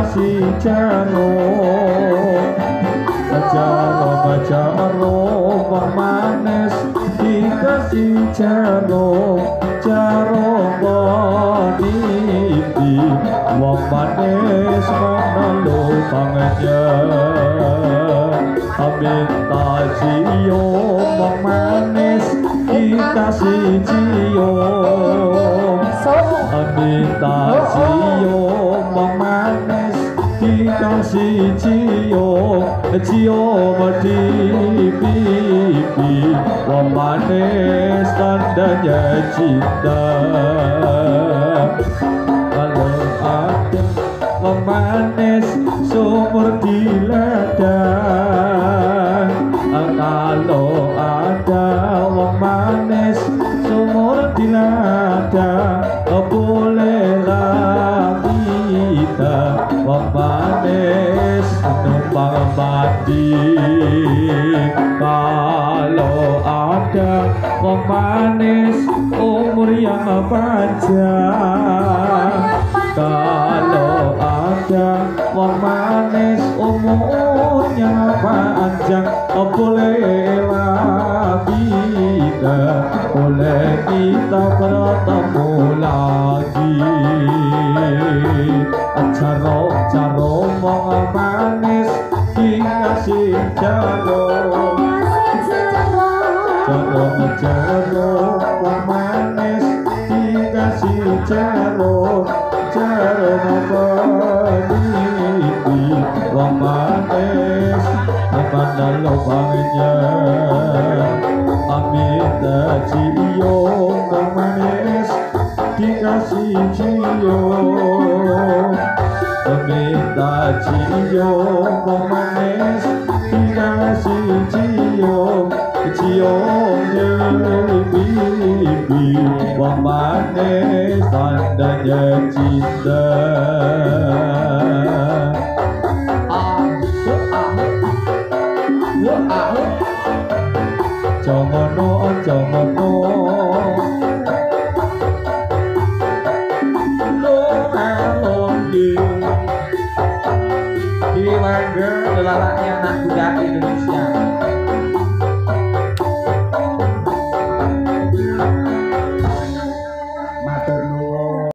dikasih jeruk jeruk manis dikasih jeruk bonipi wong manis menelu tangannya minta cium wong manis dikasih cium minta cium wong manis dikasih cium di pipi wong manis tandanya cinta kalau ada wong manis sumur di ladang kalau ada wong manis sumur di ladang bolehlah kita wong manis numpang mati kalau ada wong manis umur yang panjang kalau ada wong manis umurnya panjang bolehlah kita bertemu lagi Jaruk wong manis dikasih jaruk wong manis dikasih jaruk bonipi wong manis mana lubangnya minta cium wong manis dikasih cium minta cium wong manis dikasih cium di pipi wong manis tandanya cinta Jomono Di Wonder lelalaknya anak muda Indonesia